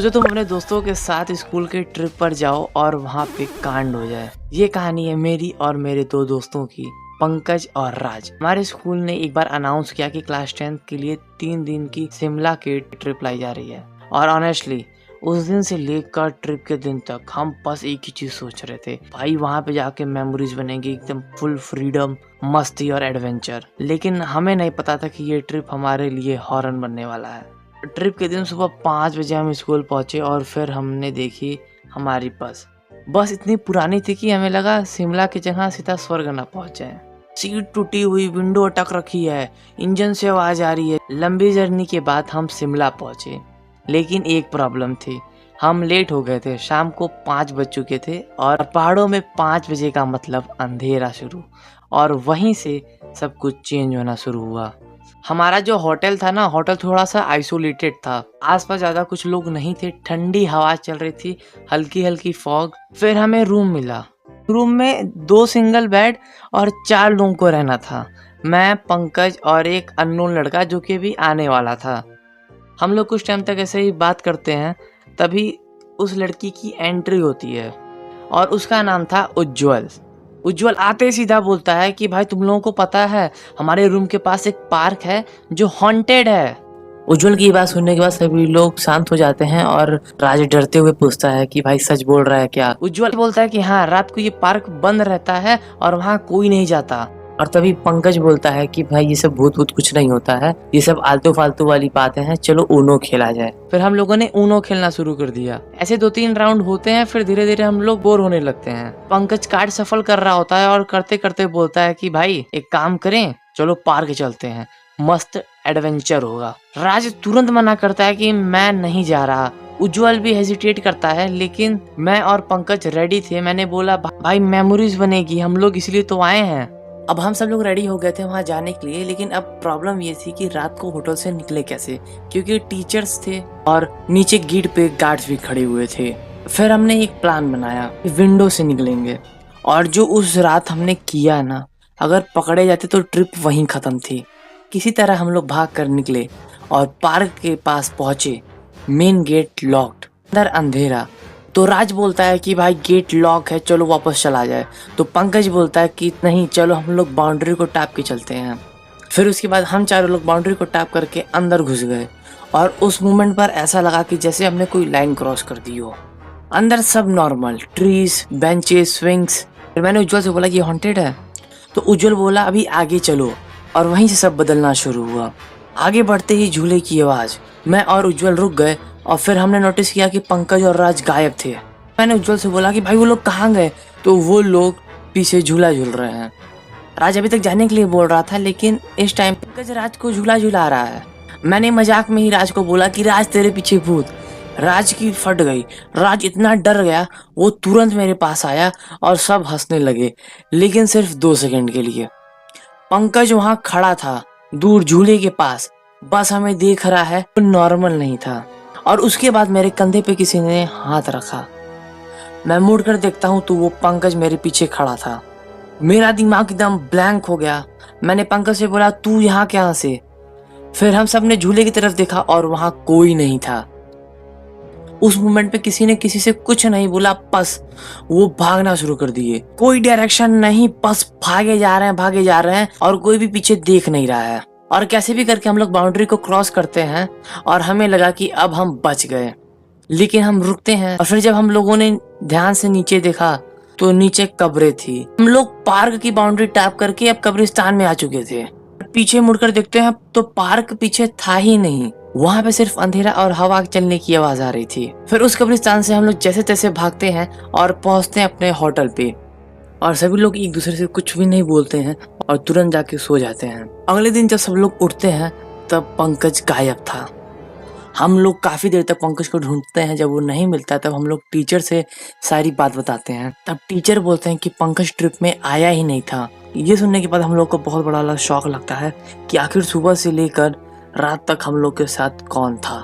सोचो तुम अपने दोस्तों के साथ स्कूल के ट्रिप पर जाओ और वहाँ पे कांड हो जाए। ये कहानी है मेरी और मेरे दो दोस्तों की, पंकज और राज। हमारे स्कूल ने एक बार अनाउंस किया कि क्लास 10th के लिए 3 दिन की शिमला की ट्रिप लाई जा रही है। और ऑनेस्टली उस दिन से लेकर ट्रिप के दिन तक हम बस एक ही चीज सोच रहे थे, भाई वहाँ पे जाके मेमोरीज बनेंगी, एकदम फुल फ्रीडम, मस्ती और एडवेंचर। लेकिन हमें नहीं पता था कि ये ट्रिप हमारे लिए हॉरर बनने वाला है। ट्रिप के दिन सुबह 5 बजे हम स्कूल पहुंचे और फिर हमने देखी हमारी बस इतनी पुरानी थी कि हमें लगा शिमला की जगह सीधा स्वर्ग न पहुंचे हैं। सीट टूटी हुई, विंडो अटक रखी है, इंजन से आवाज आ रही है। लंबी जर्नी के बाद हम शिमला पहुंचे, लेकिन एक प्रॉब्लम थी, हम लेट हो गए थे। शाम को 5 बज चुके थे और पहाड़ों में 5 बजे का मतलब अंधेरा शुरू। और वहीं से सब कुछ चेंज होना शुरू हुआ। हमारा जो होटल था ना, होटल थोड़ा सा आइसोलेटेड था, आसपास ज्यादा कुछ लोग नहीं थे, ठंडी हवा चल रही थी, हल्की हल्की फॉग। फिर हमें रूम मिला। रूम में 2 सिंगल बेड और 4 लोगों को रहना था, मैं, पंकज और एक अननोन लड़का जो कि अभी आने वाला था। हम लोग कुछ टाइम तक ऐसे ही बात करते हैं, तभी उस लड़की की एंट्री होती है और उसका नाम था उज्जवल। उज्जवल आते ही सीधा बोलता है कि भाई तुम लोगों को पता है हमारे रूम के पास एक पार्क है जो हॉन्टेड है। उज्जवल की बात सुनने के बाद सभी लोग शांत हो जाते हैं और राज डरते हुए पूछता है कि भाई सच बोल रहा है क्या। उज्जवल बोलता है कि हाँ, रात को ये पार्क बंद रहता है और वहाँ कोई नहीं जाता। और तभी पंकज बोलता है कि भाई ये सब भूत भूत कुछ नहीं होता है, ये सब आलतू फालतू वाली बातें हैं, चलो ऊनो खेला जाए। फिर हम लोगों ने ऊनो खेलना शुरू कर दिया। ऐसे 2-3 राउंड होते हैं, फिर धीरे धीरे हम लोग बोर होने लगते हैं। पंकज कार्ड सफल कर रहा होता है और करते करते बोलता है कि भाई एक काम करें, चलो पार्क चलते हैं, मस्त एडवेंचर होगा। राज तुरंत मना करता है कि मैं नहीं जा रहा। उज्जवल भी हेजिटेट करता है, लेकिन मैं और पंकज रेडी थे। मैंने बोला भाई मेमोरीज बनेगी, हम लोग इसलिए तो आए हैं। अब हम सब लोग रेडी हो गए थे वहाँ जाने के लिए, लेकिन अब प्रॉब्लम ये थी कि रात को होटल से निकले कैसे, क्योंकि टीचर्स थे और नीचे गेट पे गार्ड्स भी खड़े हुए थे। फिर हमने एक प्लान बनाया, विंडो से निकलेंगे। और जो उस रात हमने किया ना, अगर पकड़े जाते तो ट्रिप वहीं खत्म थी। किसी तरह हम लोग भाग कर निकले और पार्क के पास पहुंचे। मेन गेट लॉक्ड, अंदर अंधेरा। तो राज बोलता है कि भाई गेट लॉक है, चलो वापस चला जाए। तो पंकज बोलता है कि नहीं, चलो हम लोग बाउंड्री को टैप के चलते हैं। फिर उसके बाद हम चारों लोग बाउंड्री को टैप करके अंदर घुस गए और उस मोमेंट पर ऐसा लगा कि जैसे हमने कोई लाइन क्रॉस कर दी हो। अंदर सब नॉर्मल, ट्रीज, बेंचेस, स्विंग्स। फिर मैंने उज्जवल से बोला कि हॉन्टेड है, तो उज्जवल बोला अभी आगे चलो, और वहीं से सब बदलना शुरू हुआ। आगे बढ़ते ही झूले की आवाज, मैं और उज्जवल रुक गए और फिर हमने नोटिस किया कि पंकज और राज गायब थे। मैंने उज्जवल से बोला कि भाई वो लोग कहाँ गए, तो वो लोग पीछे झूला झूल रहे हैं। राज अभी तक जाने के लिए बोल रहा था, लेकिन इस टाइम पंकज राज को झूला झूला रहा है। मैंने मजाक में ही राज को बोला कि राज तेरे पीछे भूत। राज की फट गई, राज इतना डर गया, वो तुरंत मेरे पास आया और सब हंसने लगे, लेकिन सिर्फ 2 सेकंड के लिए। पंकज वहां खड़ा था दूर झूले के पास, बस हमें देख रहा है, तो नॉर्मल नहीं था। और उसके बाद मेरे कंधे पे किसी ने हाथ रखा। मैं मुड़ कर देखता हूँ तो वो पंकज मेरे पीछे खड़ा था। मेरा दिमाग एकदम ब्लैंक हो गया। मैंने पंकज से बोला तू यहाँ क्या से। फिर हम सब ने झूले की तरफ देखा और वहां कोई नहीं था। उस मोमेंट पे किसी ने किसी से कुछ नहीं बोला, बस वो भागना शुरू कर दिए। कोई डायरेक्शन नहीं, बस भागे जा रहे हैं और कोई भी पीछे देख नहीं रहा है। और कैसे भी करके हम लोग बाउंड्री को क्रॉस करते हैं और हमें लगा कि अब हम बच गए, लेकिन हम रुकते हैं। और फिर जब हम लोगों ने ध्यान से नीचे देखा तो नीचे कब्रें थी। हम लोग पार्क की बाउंड्री टैप करके अब कब्रिस्तान में आ चुके थे। पीछे मुड़कर देखते हैं तो पार्क पीछे था ही नहीं, वहां पे सिर्फ अंधेरा और हवा चलने की आवाज आ रही थी। फिर उस कब्रिस्तान से हम लोग जैसे तैसे भागते हैं और पहुंचते हैं अपने होटल पे। और सभी लोग एक दूसरे से कुछ भी नहीं बोलते हैं और तुरंत जाके सो जाते हैं। अगले दिन जब सब लोग उठते हैं तब पंकज गायब था। हम लोग काफी देर तक पंकज को ढूंढते हैं, जब वो नहीं मिलता तब हम लोग टीचर से सारी बात बताते हैं। तब टीचर बोलते हैं कि पंकज ट्रिप में आया ही नहीं था। ये सुनने के बाद हम लोग को बहुत बड़ा शौक लगता है कि आखिर सुबह से लेकर रात तक हम लोग के साथ कौन था।